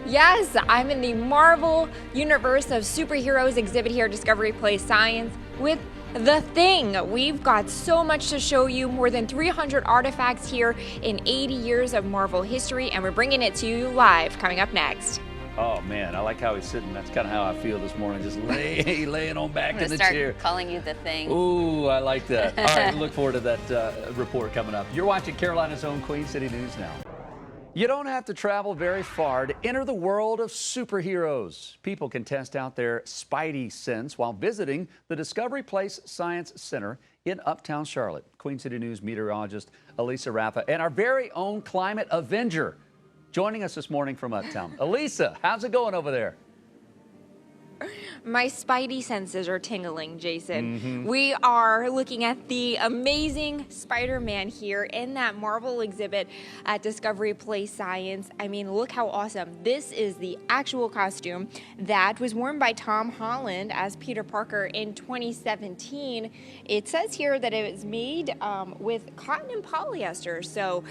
Yes, I'm in the Marvel Universe of Superheroes exhibit here at Discovery Play Science with The Thing. We've got so much to show you, more than 300 artifacts here in 80 years of Marvel history, and we're bringing it to you live coming up next. Oh man, I like how he's sitting. That's kind of how I feel this morning, just laying on back in the start chair. Calling you The Thing. Ooh, I like that. All right, look forward to that report coming up. You're watching Carolina's own Queen City News now. You don't have to travel very far to enter the world of superheroes. People can test out their spidey sense while visiting the Discovery Place Science Center in Uptown Charlotte. Queen City News meteorologist Elisa Raffa and our very own climate avenger joining us this morning from Uptown. Elisa, how's it going over there? My spidey senses are tingling, Jason. We are looking at the amazing Spider-Man here in that Marvel exhibit at Discovery Play Science. I mean, look how awesome. This is the actual costume that was worn by Tom Holland as Peter Parker in 2017. It says here that it was made with cotton and polyester, so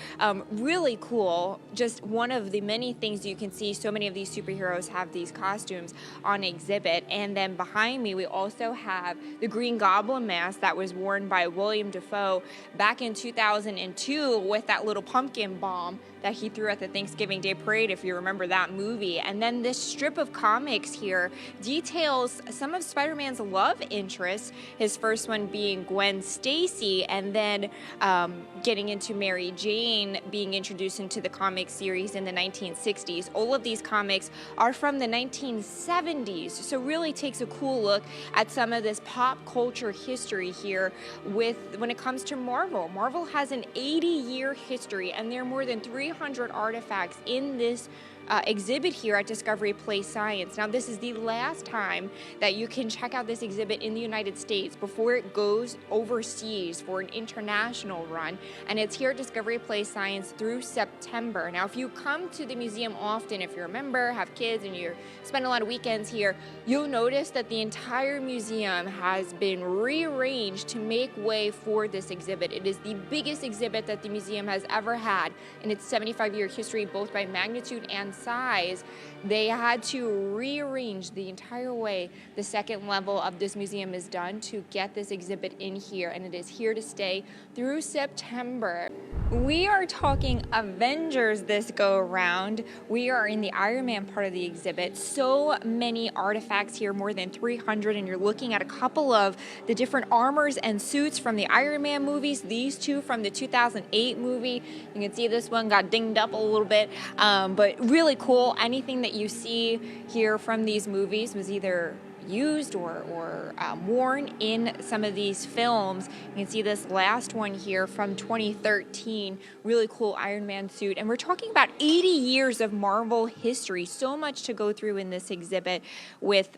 really cool. Just one of the many things you can see. So many of these superheroes have these costumes on exhibit. And then behind me, we also have the Green Goblin mask that was worn by William Dafoe back in 2002 with that little pumpkin bomb that he threw at the Thanksgiving Day Parade, if you remember that movie. And then this strip of comics here details some of Spider-Man's love interests, his first one being Gwen Stacy, and then getting into Mary Jane, being introduced into the comic series in the 1960s. All of these comics are from the 1970s, so really takes a cool look at some of this pop culture history here when it comes to Marvel. Marvel has an 80-year history, and there are more than 300 artifacts in this exhibit here at Discovery Play Science. Now, this is the last time that you can check out this exhibit in the United States before it goes overseas for an international run, and it's here at Discovery Play Science through September. Now, if you come to the museum often, if you're a member, have kids, and you spend a lot of weekends here, you'll notice that the entire museum has been rearranged to make way for this exhibit. It is the biggest exhibit that the museum has ever had in its 75-year history, both by magnitude and size. They had to rearrange the entire way the second level of this museum is done to get this exhibit in here, and it is here to stay through September. We are talking Avengers this go around. We are in the Iron Man part of the exhibit. So many artifacts here, more than 300, and you're looking at a couple of the different armors and suits from the Iron Man movies. These two from the 2008 movie. You can see this one got dinged up a little bit, but really cool. Anything that you see here from these movies was either used or worn in some of these films. You can see this last one here from 2013, really cool Iron Man suit. And we're talking about 80 years of Marvel history. So much to go through in this exhibit with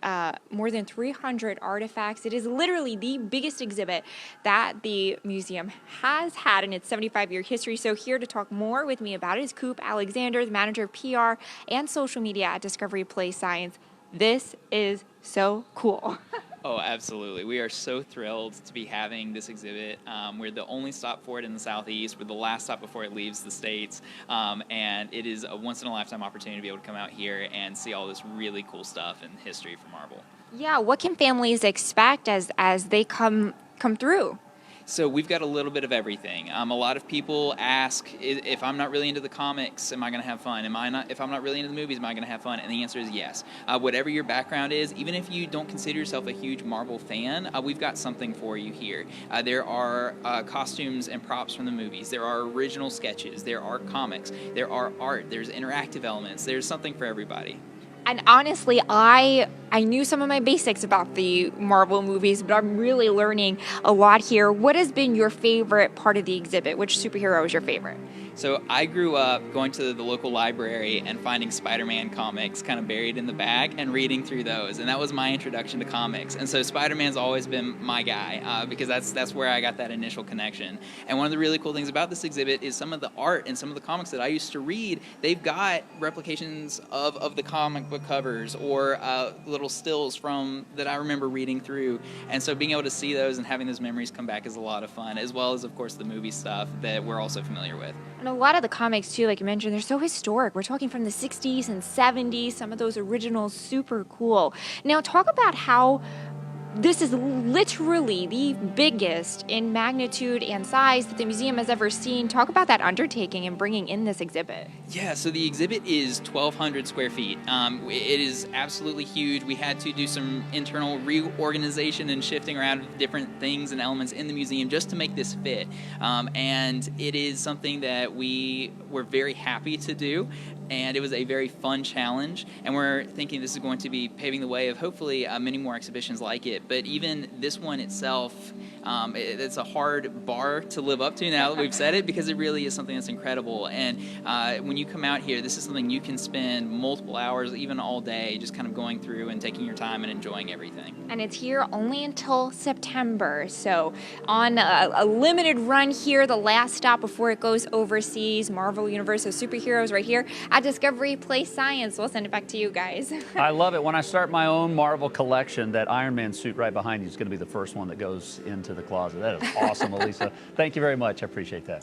more than 300 artifacts. It is literally the biggest exhibit that the museum has had in its 75-year history. So here to talk more with me about it is Coop Alexander, the manager of PR and social media at Discovery Play Science. This is so cool. Oh, absolutely. We are so thrilled to be having this exhibit. We're the only stop for it in the Southeast. We're the last stop before it leaves the States. And it is a once-in-a-lifetime opportunity to be able to come out here and see all this really cool stuff and history from Marvel. Yeah, what can families expect as they come through? So we've got a little bit of everything. A lot of people ask, if I'm not really into the comics, am I going to have fun? If I'm not really into the movies, am I going to have fun? And the answer is yes. Whatever your background is, even if you don't consider yourself a huge Marvel fan, we've got something for you here. There are costumes and props from the movies. There are original sketches. There are comics. There are art. There's interactive elements. There's something for everybody. And honestly, I knew some of my basics about the Marvel movies, but I'm really learning a lot here. What has been your favorite part of the exhibit? Which superhero is your favorite? So I grew up going to the local library and finding Spider-Man comics kind of buried in the bag and reading through those. And that was my introduction to comics. And so Spider-Man's always been my guy because that's where I got that initial connection. And one of the really cool things about this exhibit is some of the art and some of the comics that I used to read, they've got replications of the comic book covers or little stills from that I remember reading through. And so being able to see those and having those memories come back is a lot of fun, as well as, of course, the movie stuff that we're also familiar with. And a lot of the comics, too, like you mentioned, they're so historic. We're talking from the 60s and 70s, some of those originals, super cool. Now, talk about how this is literally the biggest in magnitude and size that the museum has ever seen. Talk about that undertaking and bringing in this exhibit. Yeah, so the exhibit is 1,200 square feet. It is absolutely huge. We had to do some internal reorganization and shifting around different things and elements in the museum just to make this fit. And it is something that we were very happy to do. And it was a very fun challenge, and we're thinking this is going to be paving the way of hopefully many more exhibitions like it. But even this one itself, it's a hard bar to live up to now that we've said it, because it really is something that's incredible. And when you come out here, this is something you can spend multiple hours, even all day, just kind of going through and taking your time and enjoying everything. And it's here only until September, so on a limited run here, the last stop before it goes overseas, Marvel Universe of Superheroes right here at Discovery Place Science. We'll send it back to you guys. I love it. When I start my own Marvel collection, that Iron Man suit right behind you is going to be the first one that goes into the closet. That is awesome, Elisa. Thank you very much. I appreciate that.